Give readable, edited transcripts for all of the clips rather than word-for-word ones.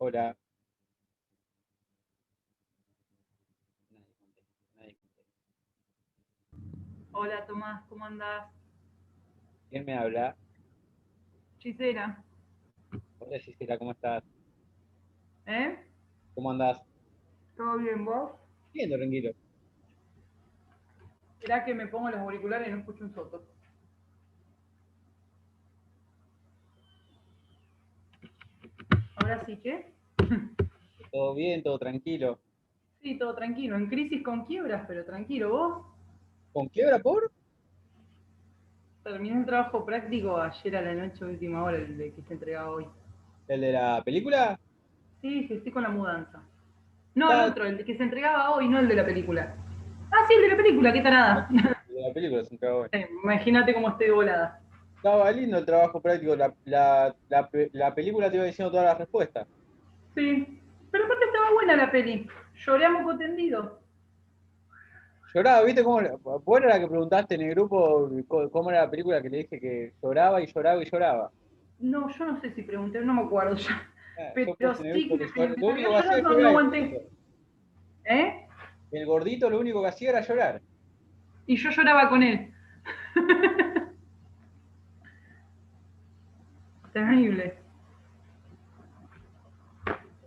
Hola. Nadie contesta. Hola Tomás, ¿cómo andás? ¿Quién me habla? Gisela, Hola Gisela, ¿cómo estás? ¿eh? ¿Cómo andás? ¿Todo bien vos? Bien, tranquilo. Esperá que me pongo los auriculares y no escucho un soto. Ahora sí, ¿qué? ¿Todo bien? ¿Todo tranquilo? Sí, todo tranquilo. En crisis con quiebras, pero tranquilo. ¿Vos? ¿Con quiebra por? Terminé el trabajo práctico ayer a la noche, última hora, el de que se entregaba hoy. ¿El de la película? Sí, sí, estoy con la mudanza. No, el Está... otro, el de que se entregaba hoy, no el de la película. Ah, sí, el de la película, qué tarada. El de la película se encargó. Imagínate cómo estoy volada. Estaba lindo el trabajo práctico. La película te iba diciendo todas las respuestas. Sí, pero aparte estaba buena la peli. Lloré a moco tendido. Lloraba, ¿viste cómo? Vos eras la que preguntaste en el grupo cómo era la película que le dije que lloraba y lloraba y lloraba. No, yo no sé si pregunté, no me acuerdo ya. Yo Pero puse en el sí grupo que que me lo largué único a que hacía llorar, era no, no llorar el aguanté. gordito. ¿Eh? El gordito lo único que hacía era llorar. Y yo lloraba con él. Terrible.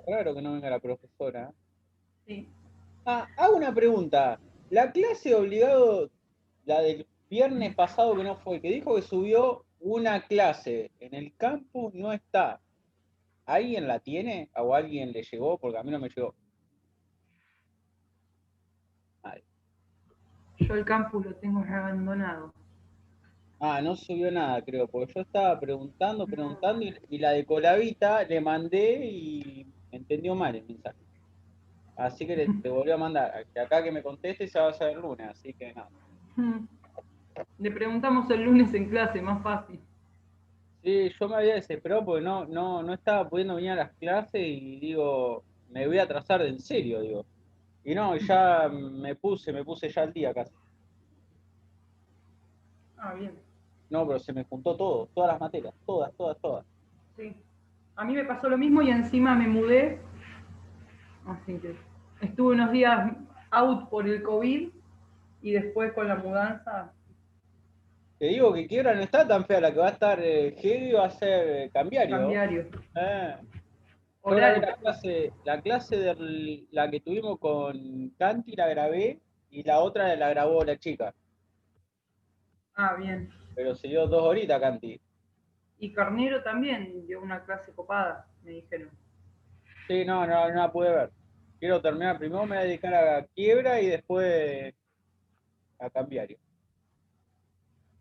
Raro que no venga la profesora. Sí. Ah, hago una pregunta. La clase obligado, la del viernes pasado que no fue, que dijo que subió una clase en el campus, no está. ¿Alguien la tiene? ¿O alguien le llegó? Porque a mí no me llegó. Nadie. Yo el campus lo tengo ya abandonado. Ah, no subió nada, creo, porque yo estaba preguntando, No. preguntando, y la de Colavita le mandé y entendió mal el mensaje. Así que te volvió a mandar. Que acá que me conteste se va a hacer el lunes, así que nada. Le preguntamos el lunes en clase, más fácil. Sí, yo me había desesperado porque no estaba pudiendo venir a las clases y digo, me voy a atrasar de en serio, digo. Y no, ya me puse ya al día casi. Ah, bien. No, pero se me juntó todo, todas las materias, todas, todas, todas. Sí. A mí me pasó lo mismo y encima me mudé. Así que estuve unos días out por el COVID y después con la mudanza. Te digo que quiebra no está tan fea, la que va a estar heavy va a ser cambiario. Cambiario. Eh, yo grabé Oral. la clase de la que tuvimos con Canti, la grabé, y la otra la grabó la chica. Ah, bien. Pero se dio 2 horitas, Canti. Y Carnero también dio una clase copada, me dijeron. Sí, no la pude ver. Quiero terminar, primero me voy a dedicar a quiebra y después a cambiario.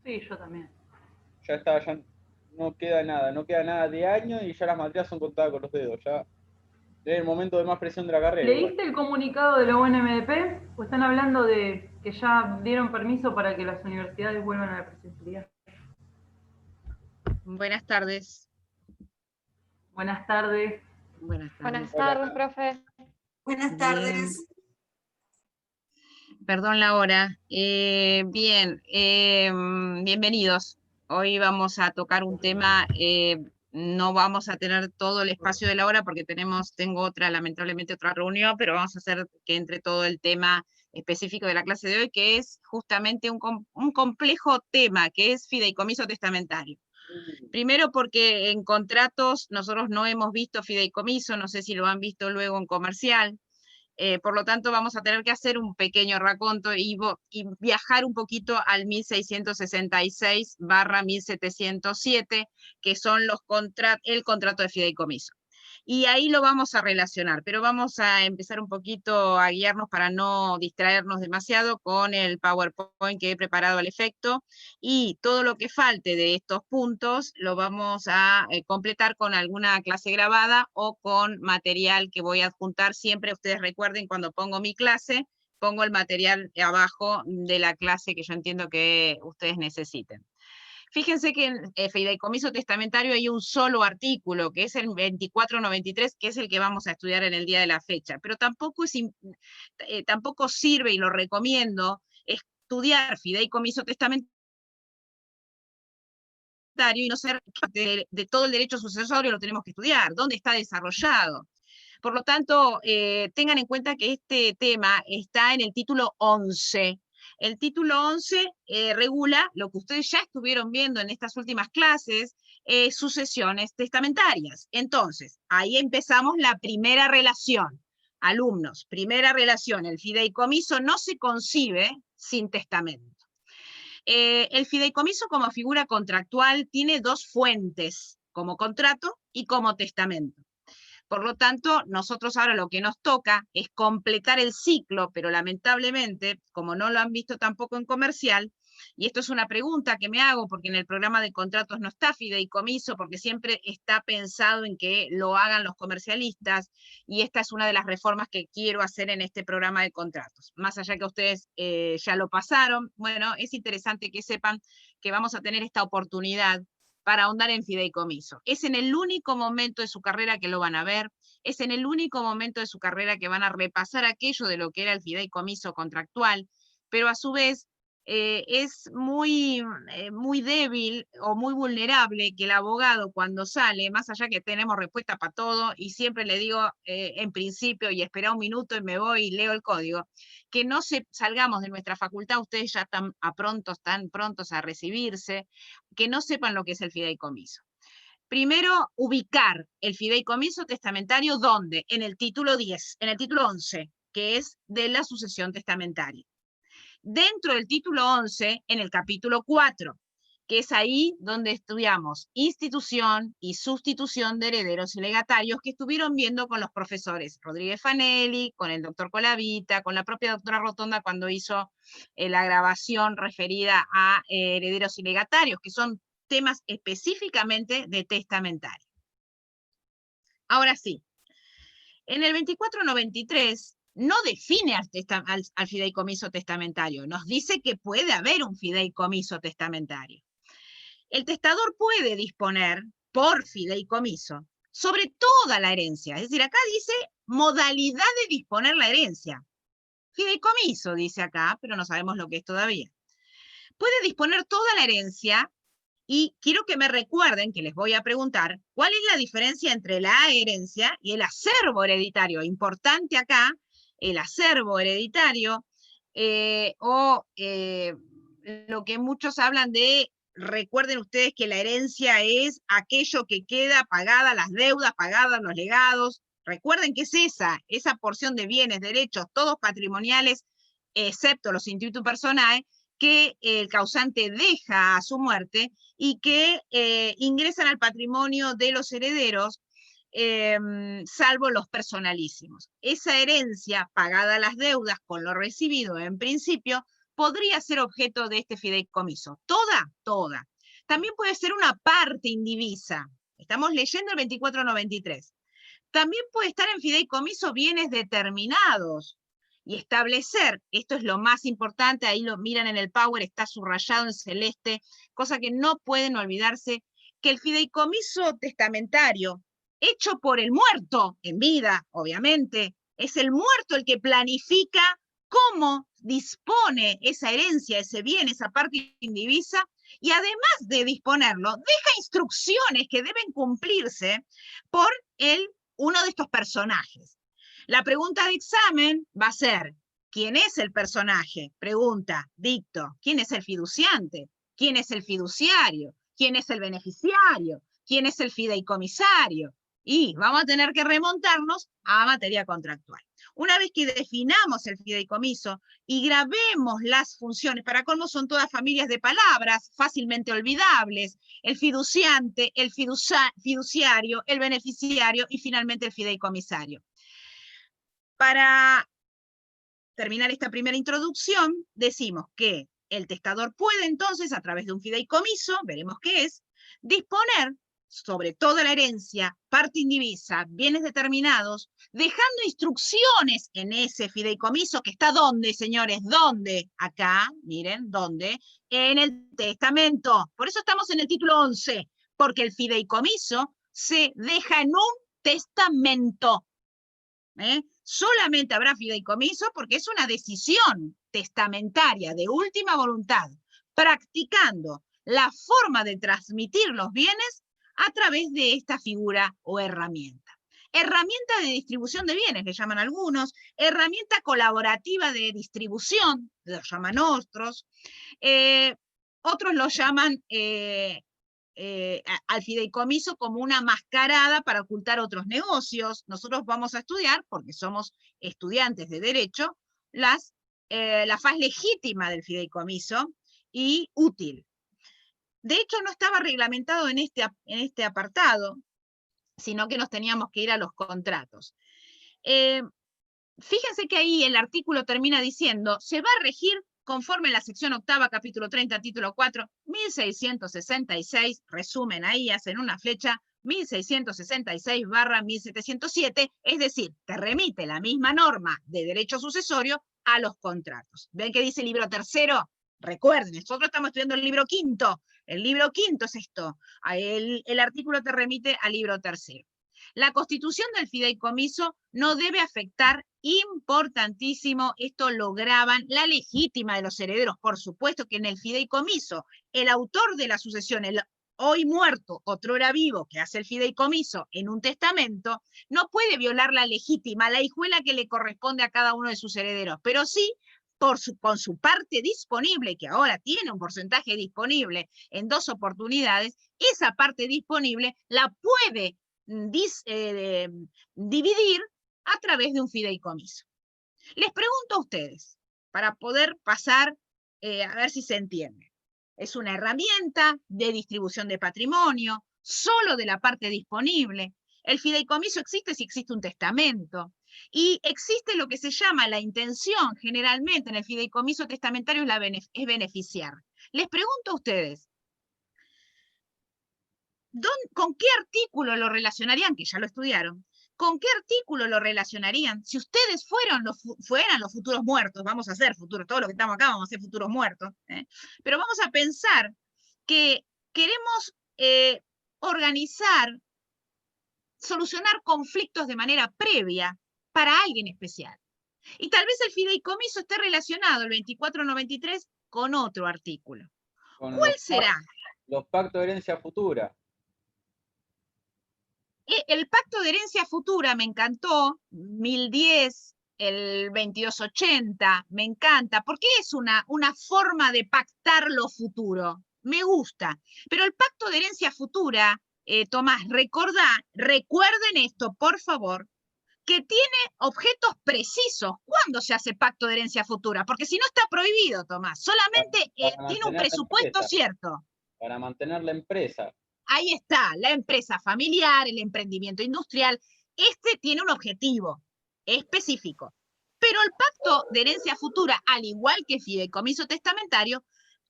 Sí, yo también. Ya está, ya no queda nada de año y ya las materias son contadas con los dedos. Ya es el momento de más presión de la carrera igual. ¿Leíste el comunicado de la UNMDP? Pues están hablando de que ya dieron permiso para que las universidades vuelvan a la presencialidad. Buenas tardes. Buenas tardes. Buenas Buenas tardes. Hola. tardes, profe. Buenas Bien, tardes. perdón la hora. Bien, bienvenidos. Hoy vamos a tocar un tema, no vamos a tener todo el espacio de la hora porque tengo lamentablemente otra reunión, pero vamos a hacer que entre todo el tema específico de la clase de hoy, que es justamente un complejo tema, que es fideicomiso testamentario. Primero porque en contratos nosotros no hemos visto fideicomiso, no sé si lo han visto luego en comercial. Por lo tanto, vamos a tener que hacer un pequeño raconto y viajar un poquito al 1666/1707, que son el contrato de fideicomiso. Y ahí lo vamos a relacionar, pero vamos a empezar un poquito a guiarnos para no distraernos demasiado con el PowerPoint que he preparado al efecto, y todo lo que falte de estos puntos lo vamos a completar con alguna clase grabada o con material que voy a adjuntar. Siempre ustedes recuerden, cuando pongo mi clase, pongo el material abajo de la clase que yo entiendo que ustedes necesiten. Fíjense que en fideicomiso testamentario hay un solo artículo, que es el 2493, que es el que vamos a estudiar en el día de la fecha, pero tampoco sirve, y lo recomiendo, estudiar fideicomiso testamentario y no ser de todo el derecho sucesorio. Lo tenemos que estudiar, dónde está desarrollado. Por lo tanto, tengan en cuenta que este tema está en el título 11. El título 11 regula lo que ustedes ya estuvieron viendo en estas últimas clases, sucesiones testamentarias. Entonces, ahí empezamos la primera relación. Alumnos, primera relación, el fideicomiso no se concibe sin testamento. El fideicomiso como figura contractual tiene dos fuentes, como contrato y como testamento. Por lo tanto, nosotros ahora lo que nos toca es completar el ciclo, pero lamentablemente, como no lo han visto tampoco en comercial, y esto es una pregunta que me hago porque en el programa de contratos no está fideicomiso, porque siempre está pensado en que lo hagan los comercialistas, y esta es una de las reformas que quiero hacer en este programa de contratos. Más allá que ustedes ya lo pasaron, bueno, es interesante que sepan que vamos a tener esta oportunidad para ahondar en fideicomiso. Es en el único momento de su carrera que lo van a ver, es en el único momento de su carrera que van a repasar aquello de lo que era el fideicomiso contractual, pero a su vez es muy débil o muy vulnerable que el abogado cuando sale, más allá que tenemos respuesta para todo, y siempre le digo en principio, y espera un minuto y me voy y leo el código, que no salgamos de nuestra facultad, ustedes ya están prontos a recibirse, que no sepan lo que es el fideicomiso. Primero, ubicar el fideicomiso testamentario, ¿dónde? En el título 10, en el título 11, que es de la sucesión testamentaria. Dentro del título 11, en el capítulo 4, que es ahí donde estudiamos institución y sustitución de herederos y legatarios, que estuvieron viendo con los profesores Rodríguez Fanelli, con el doctor Colavita, con la propia doctora Rotonda cuando hizo la grabación referida a herederos y legatarios, que son temas específicamente de testamentario. Ahora sí, en el 2493 no define al fideicomiso testamentario, nos dice que puede haber un fideicomiso testamentario. El testador puede disponer por fideicomiso sobre toda la herencia, es decir, acá dice modalidad de disponer la herencia. Fideicomiso dice acá, pero no sabemos lo que es todavía. Puede disponer toda la herencia. Y quiero que me recuerden que les voy a preguntar cuál es la diferencia entre la herencia y el acervo hereditario. Importante acá, el acervo hereditario, lo que muchos hablan de, recuerden ustedes que la herencia es aquello que queda pagada, las deudas pagadas, los legados. Recuerden que es esa porción de bienes, derechos, todos patrimoniales, excepto los institutos personales, que el causante deja a su muerte y que ingresan al patrimonio de los herederos, salvo los personalísimos. Esa herencia, pagada las deudas con lo recibido en principio, podría ser objeto de este fideicomiso. ¿Toda? Toda. También puede ser una parte indivisa. Estamos leyendo el 2493. También puede estar en fideicomiso bienes determinados, y establecer, esto es lo más importante, ahí lo miran en el Power, está subrayado en celeste, cosa que no pueden olvidarse, que el fideicomiso testamentario, hecho por el muerto, en vida, obviamente, es el muerto el que planifica cómo dispone esa herencia, ese bien, esa parte indivisa, y además de disponerlo, deja instrucciones que deben cumplirse por uno de estos personajes. La pregunta de examen va a ser, ¿quién es el personaje? Pregunta, dicto, ¿quién es el fiduciante? ¿Quién es el fiduciario? ¿Quién es el beneficiario? ¿Quién es el fideicomisario? Y vamos a tener que remontarnos a materia contractual. Una vez que definamos el fideicomiso y grabemos las funciones, para colmo son todas familias de palabras fácilmente olvidables, el fiduciante, el fiduciario, el beneficiario y finalmente el fideicomisario. Para terminar esta primera introducción, decimos que el testador puede entonces, a través de un fideicomiso, veremos qué es, disponer sobre toda la herencia, parte indivisa, bienes determinados, dejando instrucciones en ese fideicomiso, que está ¿dónde, señores? ¿Dónde? Acá, miren, ¿dónde? En el testamento. Por eso estamos en el título 11, porque el fideicomiso se deja en un testamento. Solamente habrá fideicomiso porque es una decisión testamentaria de última voluntad, practicando la forma de transmitir los bienes a través de esta figura o herramienta. herramienta de distribución de bienes, le llaman algunos, herramienta colaborativa de distribución, lo llaman otros, otros lo llaman al fideicomiso como una mascarada para ocultar otros negocios. Nosotros vamos a estudiar, porque somos estudiantes de Derecho, la faz legítima del fideicomiso y útil. De hecho, no estaba reglamentado en este apartado, sino que nos teníamos que ir a los contratos. Fíjense que ahí el artículo termina diciendo, se va a regir conforme la sección octava, capítulo 30, título 4, 1666, resumen ahí, hacen una flecha, 1666/1707, es decir, te remite la misma norma de derecho sucesorio a los contratos. ¿Ven que dice libro tercero? Recuerden, nosotros estamos estudiando el libro quinto. El libro quinto es esto. El artículo te remite al libro tercero. La constitución del fideicomiso no debe afectar, importantísimo, esto lo graban, la legítima de los herederos. Por supuesto que en el fideicomiso, el autor de la sucesión, el hoy muerto, otrora vivo, que hace el fideicomiso en un testamento, no puede violar la legítima, la hijuela que le corresponde a cada uno de sus herederos, pero sí con su parte disponible, que ahora tiene un porcentaje disponible en 2 oportunidades, esa parte disponible la puede dividir a través de un fideicomiso. Les pregunto a ustedes, para poder pasar, a ver si se entiende. Es una herramienta de distribución de patrimonio, solo de la parte disponible. El fideicomiso existe si existe un testamento. Y existe lo que se llama la intención, generalmente en el fideicomiso testamentario es beneficiar. Les pregunto a ustedes, ¿con qué artículo lo relacionarían? Que ya lo estudiaron. ¿Con qué artículo lo relacionarían? Si ustedes fueran los futuros muertos, vamos a ser futuros, todos los que estamos acá vamos a ser futuros muertos, pero vamos a pensar que queremos organizar, solucionar conflictos de manera previa para alguien especial. Y tal vez el fideicomiso esté relacionado, el 2493, con otro artículo. ¿Cuál será? Los pactos de herencia futura. El pacto de herencia futura me encantó, 1010, el 2280, me encanta, porque es una forma de pactar lo futuro, me gusta. Pero el pacto de herencia futura, Tomás, recuerden esto, por favor, que tiene objetos precisos. ¿Cuándo se hace pacto de herencia futura? Porque si no está prohibido, Tomás, solamente tiene un presupuesto cierto. Para mantener la empresa. Ahí está, la empresa familiar, el emprendimiento industrial. Este tiene un objetivo específico. Pero el pacto de herencia futura, al igual que fideicomiso testamentario,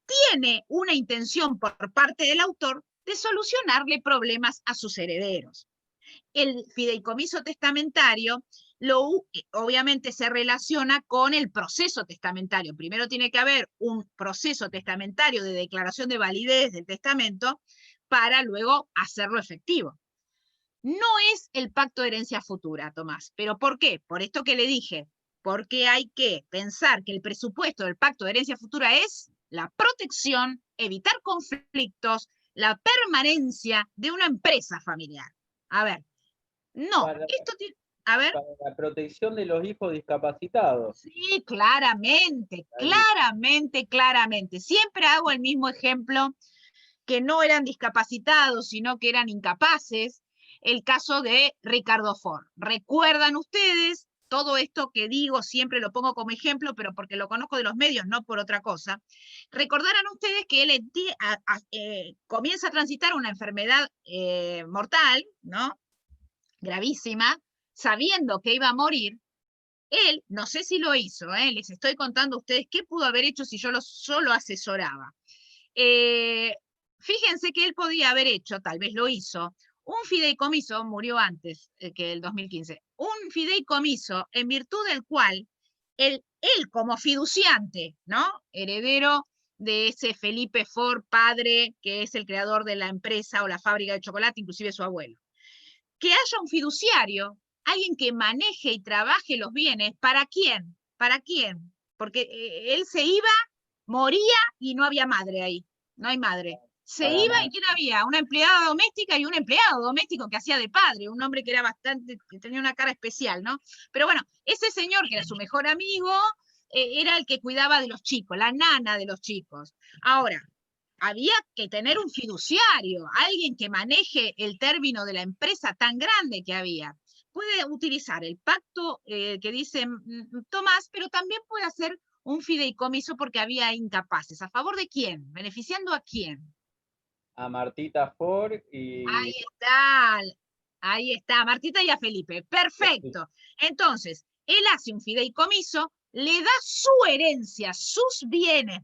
tiene una intención por parte del autor de solucionarle problemas a sus herederos. El fideicomiso testamentario obviamente se relaciona con el proceso testamentario. Primero tiene que haber un proceso testamentario de declaración de validez del testamento para luego hacerlo efectivo. No es el pacto de herencia futura, Tomás. ¿Pero por qué? Por esto que le dije. Porque hay que pensar que el presupuesto del pacto de herencia futura es la protección, evitar conflictos, la permanencia de una empresa familiar. A ver, no, esto tiene... A ver. Para la protección de los hijos discapacitados. Sí, claramente, claramente. Siempre hago el mismo ejemplo, que no eran discapacitados, sino que eran incapaces, el caso de Ricardo Ford. ¿Recuerdan ustedes? Todo esto que digo siempre lo pongo como ejemplo, pero porque lo conozco de los medios, no por otra cosa. Recordarán ustedes que él comienza a transitar una enfermedad mortal, ¿no? Gravísima, sabiendo que iba a morir. Él, no sé si lo hizo, les estoy contando a ustedes qué pudo haber hecho si yo solo asesoraba. Fíjense que él podía haber hecho, tal vez lo hizo, un fideicomiso, murió antes que el 2015, un fideicomiso en virtud del cual él como fiduciante, ¿no? Heredero de ese Felipe Ford, padre, que es el creador de la empresa o la fábrica de chocolate, inclusive su abuelo. Que haya un fiduciario, alguien que maneje y trabaje los bienes, ¿para quién? ¿Para quién? Porque él se iba, moría y no había madre ahí, no hay madre. se Para iba y más. ¿quién había? Una empleada doméstica y un empleado doméstico que hacía de padre, un hombre que era bastante, que tenía una cara especial, ¿no? Pero bueno, ese señor que era su mejor amigo, era el que cuidaba de los chicos, la nana de los chicos. Ahora, había que tener un fiduciario, alguien que maneje el término de la empresa tan grande que había. Puede utilizar el pacto que dice Tomás, pero también puede hacer un fideicomiso porque había incapaces. ¿A favor de quién? ¿Beneficiando a quién? A Martita Ford y Ahí está, Martita y a Felipe. Perfecto. Entonces, él hace un fideicomiso, le da su herencia, sus bienes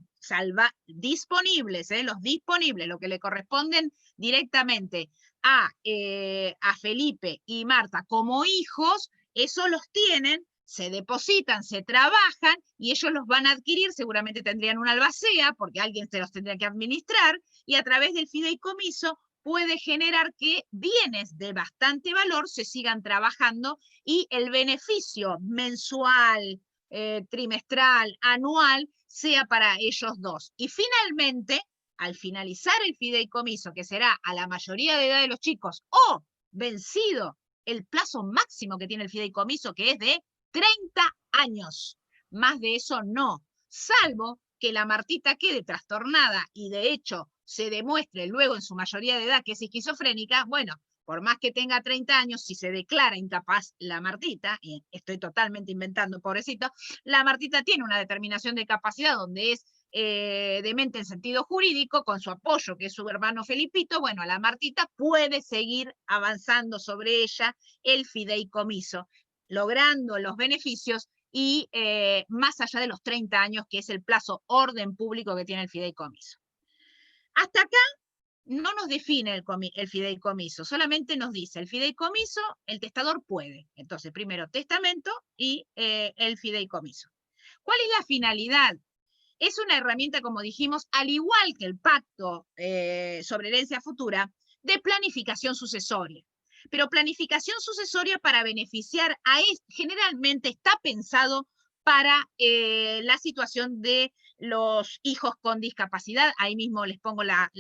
disponibles, los disponibles, lo que le corresponden directamente a Felipe y Marta como hijos, eso los tienen, se depositan, se trabajan y ellos los van a adquirir, seguramente tendrían una albacea, porque alguien se los tendría que administrar, y a través del fideicomiso puede generar que bienes de bastante valor se sigan trabajando y el beneficio mensual, trimestral, anual, sea para ellos dos. Y finalmente, al finalizar el fideicomiso, que será a la mayoría de edad de los chicos, o vencido el plazo máximo que tiene el fideicomiso, que es de 30 años. Más de eso no, salvo que la Martita quede trastornada y de hecho se demuestre luego en su mayoría de edad que es esquizofrénica, bueno, por más que tenga 30 años, si se declara incapaz la Martita, y estoy totalmente inventando, pobrecito, la Martita tiene una determinación de capacidad donde es demente en sentido jurídico, con su apoyo, que es su hermano Felipito, bueno, la Martita puede seguir avanzando sobre ella el fideicomiso, logrando los beneficios y más allá de los 30 años, que es el plazo orden público que tiene el fideicomiso. Hasta acá no nos define el fideicomiso, solamente nos dice el fideicomiso, el testador puede. Entonces, primero testamento y el fideicomiso. ¿Cuál es la finalidad? Es una herramienta, como dijimos, al igual que el pacto sobre herencia futura, de planificación sucesoria. Pero planificación sucesoria para beneficiar generalmente está pensado para la situación de los hijos con discapacidad. Ahí mismo les pongo la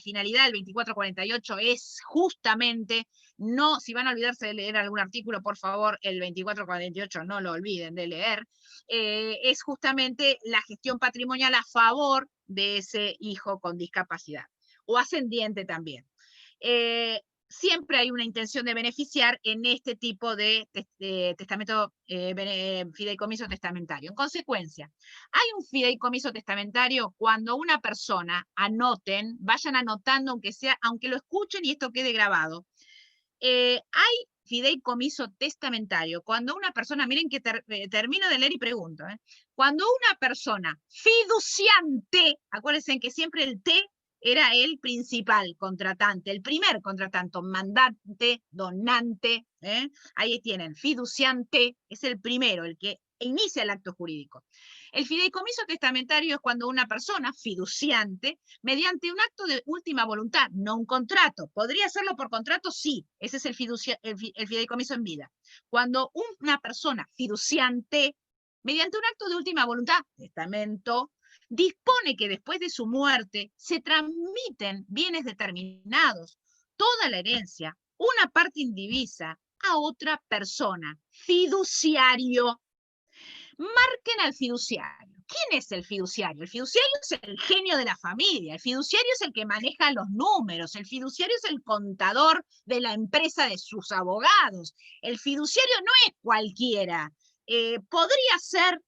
finalidad del 2448, es justamente, no, si van a olvidarse de leer algún artículo, por favor, el 2448 no lo olviden de leer, es justamente la gestión patrimonial a favor de ese hijo con discapacidad, o ascendiente también. Siempre hay una intención de beneficiar en este tipo de testamento, fideicomiso testamentario. En consecuencia, hay un fideicomiso testamentario cuando una persona, vayan anotando, aunque lo escuchen y esto quede grabado. Hay fideicomiso testamentario cuando una persona, miren que termino de leer y pregunto, cuando una persona fiduciante, acuérdense que siempre el T era el principal contratante, el primer contratante, mandante, donante, ahí tienen, fiduciante, es el primero, el que inicia el acto jurídico. El fideicomiso testamentario es cuando una persona fiduciante, mediante un acto de última voluntad, no un contrato, podría hacerlo por contrato, sí, ese es el fideicomiso en vida. Cuando una persona fiduciante, mediante un acto de última voluntad, testamento, dispone que después de su muerte se transmiten bienes determinados, toda la herencia, una parte indivisa, a otra persona, fiduciario. Marquen al fiduciario. ¿Quién es el fiduciario? El fiduciario es el genio de la familia, el fiduciario es el que maneja los números, el fiduciario es el contador de la empresa de sus abogados. El fiduciario no es cualquiera. Podría ser,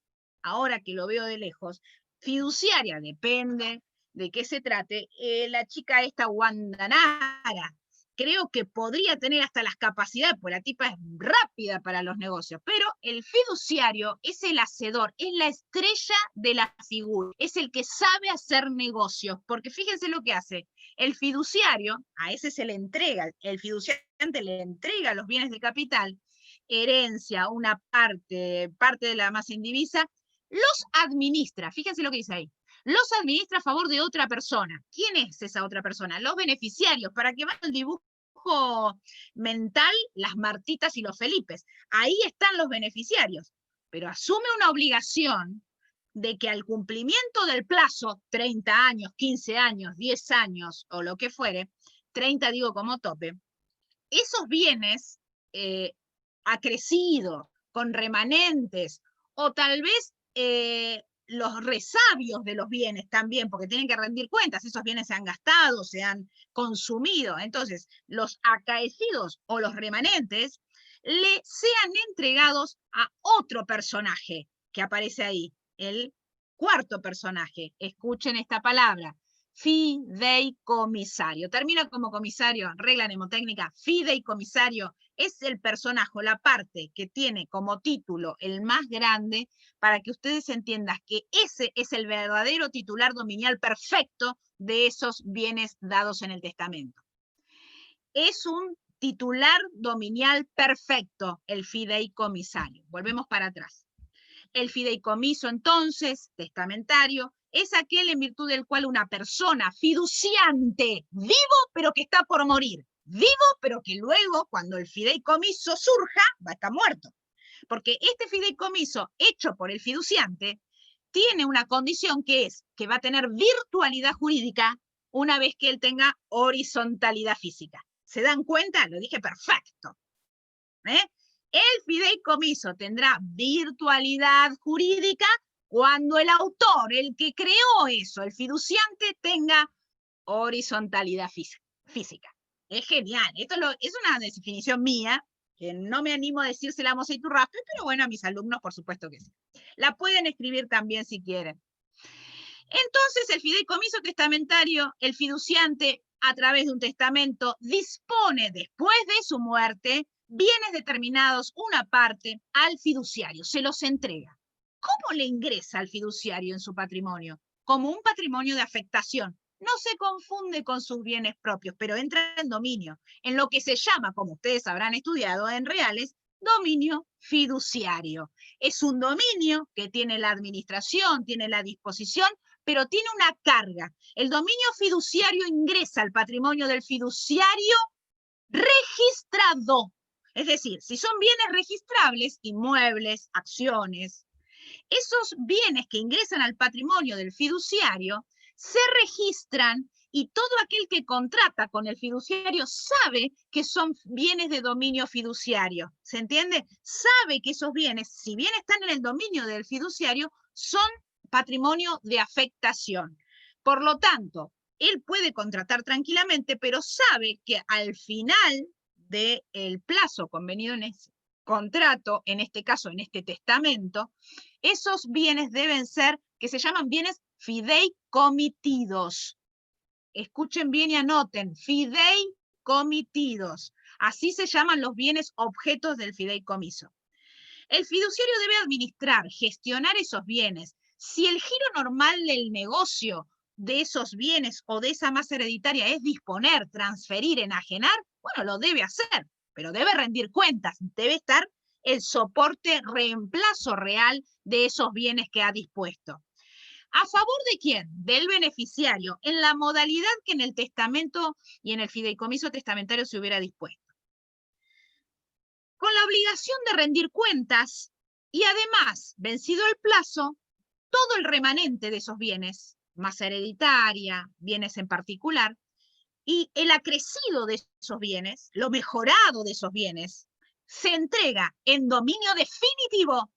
ahora que lo veo de lejos, fiduciaria, depende de qué se trate, la chica esta Wanda Nara. Creo que podría tener hasta las capacidades, porque la tipa es rápida para los negocios, pero el fiduciario es el hacedor, es la estrella de la figura, es el que sabe hacer negocios, porque fíjense lo que hace. El fiduciario, a ese se le entrega, el fiduciante le entrega los bienes de capital, herencia, una parte de la masa indivisa, los administra, fíjense lo que dice ahí. Los administra a favor de otra persona. ¿Quién es esa otra persona? Los beneficiarios, para que vean el dibujo mental, las Martitas y los Felipes. Ahí están los beneficiarios, pero asume una obligación de que al cumplimiento del plazo, 30 años, 15 años, 10 años o lo que fuere, 30 digo como tope, esos bienes acrecidos, con remanentes, o tal vez los resabios de los bienes también, porque tienen que rendir cuentas, esos bienes se han gastado, se han consumido, entonces los acaecidos o los remanentes le sean entregados a otro personaje que aparece ahí, el cuarto personaje. Escuchen esta palabra: fideicomisario. Termina como comisario, regla mnemotécnica. Fideicomisario es el personaje, la parte que tiene como título el más grande, para que ustedes entiendan que ese es el verdadero titular dominial perfecto de esos bienes dados en el testamento. Es un titular dominial perfecto, el fideicomisario. Volvemos para atrás. El fideicomiso, entonces, testamentario, es aquel en virtud del cual una persona fiduciante, vivo pero que está por morir, vivo pero que luego, cuando el fideicomiso surja, va a estar muerto. Porque este fideicomiso hecho por el fiduciante tiene una condición, que es que va a tener virtualidad jurídica una vez que él tenga horizontalidad física. ¿Se dan cuenta? Lo dije perfecto. El fideicomiso tendrá virtualidad jurídica cuando el autor, el que creó eso, el fiduciante, tenga horizontalidad física. Es genial. Esto es una definición mía, que no me animo a decírsela a Moshe Iturraspe, pero bueno, a mis alumnos por supuesto que sí. La pueden escribir también si quieren. Entonces, el fideicomiso testamentario, el fiduciante, a través de un testamento, dispone después de su muerte bienes determinados, una parte, al fiduciario, se los entrega. ¿Cómo le ingresa al fiduciario en su patrimonio? Como un patrimonio de afectación. No se confunde con sus bienes propios, pero entra en dominio, en lo que se llama, como ustedes habrán estudiado en reales, dominio fiduciario. Es un dominio que tiene la administración, tiene la disposición, pero tiene una carga. El dominio fiduciario ingresa al patrimonio del fiduciario registrado. Es decir, si son bienes registrables, inmuebles, acciones, esos bienes que ingresan al patrimonio del fiduciario se registran, y todo aquel que contrata con el fiduciario sabe que son bienes de dominio fiduciario. ¿Se entiende? Sabe que esos bienes, si bien están en el dominio del fiduciario, son patrimonio de afectación. Por lo tanto, él puede contratar tranquilamente, pero sabe que al final del plazo convenido en ese contrato, en este caso, en este testamento, esos bienes deben ser, que se llaman bienes fideicomitidos. Escuchen bien y anoten: fideicomitidos. Así se llaman los bienes objetos del fideicomiso. El fiduciario debe administrar, gestionar esos bienes. Si el giro normal del negocio de esos bienes o de esa masa hereditaria es disponer, transferir, enajenar, bueno, lo debe hacer, pero debe rendir cuentas, debe estar el soporte reemplazo real de esos bienes que ha dispuesto. ¿A favor de quién? Del beneficiario, en la modalidad que en el testamento y en el fideicomiso testamentario se hubiera dispuesto. Con la obligación de rendir cuentas y además, vencido el plazo, todo el remanente de esos bienes, masa hereditaria, bienes en particular, y el acrecido de esos bienes, lo mejorado de esos bienes, se entrega en dominio definitivo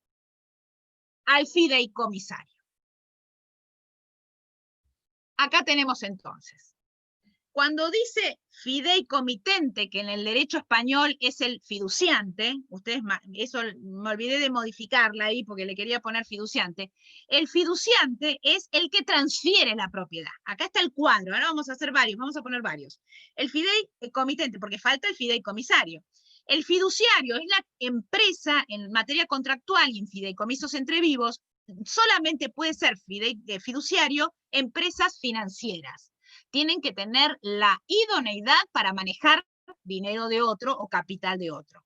al fideicomisario. Acá tenemos entonces, cuando dice fideicomitente, que en el derecho español es el fiduciante, ustedes, eso me olvidé de modificarla ahí porque le quería poner fiduciante, el fiduciante es el que transfiere la propiedad. Acá está el cuadro, ahora vamos a hacer varios, vamos a poner varios. El fideicomitente, porque falta el fideicomisario. El fiduciario es la empresa en materia contractual y en fideicomisos entre vivos, solamente puede ser fiduciario empresas financieras. Tienen que tener la idoneidad para manejar dinero de otro o capital de otro.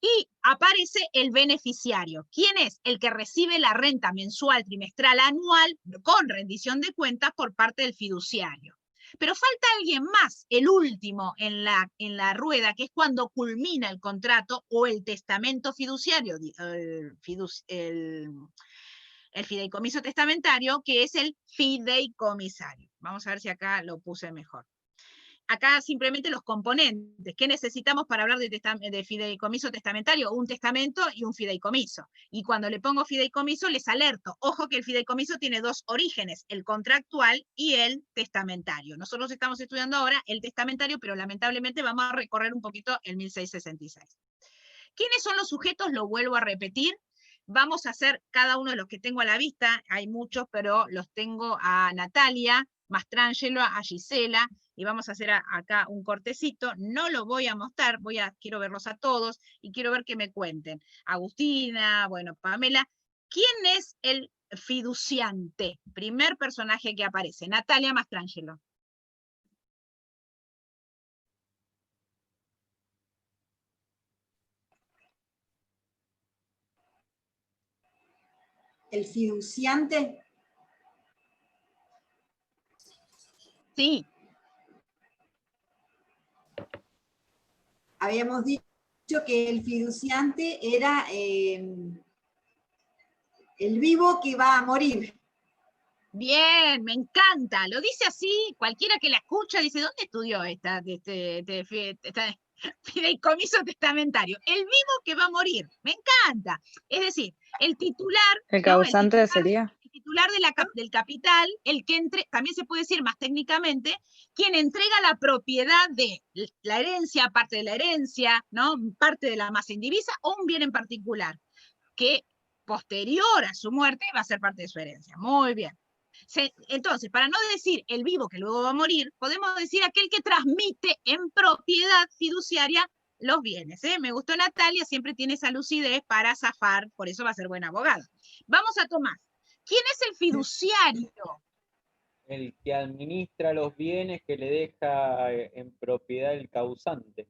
Y aparece el beneficiario. ¿Quién es? El que recibe la renta mensual, trimestral, anual, con rendición de cuentas por parte del fiduciario. Pero falta alguien más, el último en la rueda, que es cuando culmina el contrato o el testamento fiduciario, el fideicomiso testamentario, que es el fideicomisario. Vamos a ver si acá lo puse mejor. Acá simplemente los componentes. ¿Qué necesitamos para hablar de fideicomiso testamentario? Un testamento y un fideicomiso. Y cuando le pongo fideicomiso, les alerto. Ojo que el fideicomiso tiene dos orígenes, el contractual y el testamentario. Nosotros estamos estudiando ahora el testamentario, pero lamentablemente vamos a recorrer un poquito el 1666. ¿Quiénes son los sujetos? Lo vuelvo a repetir. Vamos a hacer cada uno de los que tengo a la vista. Hay muchos, pero los tengo a Natalia Mastrangelo, a Gisela, y vamos a hacer acá un cortecito. No lo voy a mostrar, quiero verlos a todos, y quiero ver que me cuenten. Agustina, bueno, Pamela. ¿Quién es el fiduciante? Primer personaje que aparece, Natalia Mastrangelo. El fiduciante. Sí. Habíamos dicho que el fiduciante era el vivo que va a morir. Bien, me encanta. Lo dice así, cualquiera que la escucha dice, ¿dónde estudió esta fideicomiso testamentario? El vivo que va a morir. Me encanta. Es decir, el titular... El causante sería... El titular del capital, el que también se puede decir más técnicamente, quien entrega la propiedad de la herencia, parte de la herencia, ¿no? Parte de la masa indivisa o un bien en particular, que posterior a su muerte va a ser parte de su herencia. Muy bien. Entonces, para no decir el vivo que luego va a morir, podemos decir aquel que transmite en propiedad fiduciaria los bienes. Me gustó Natalia, siempre tiene esa lucidez para zafar, por eso va a ser buena abogada. Vamos a Tomás. ¿Quién es el fiduciario? El que administra los bienes que le deja en propiedad el causante.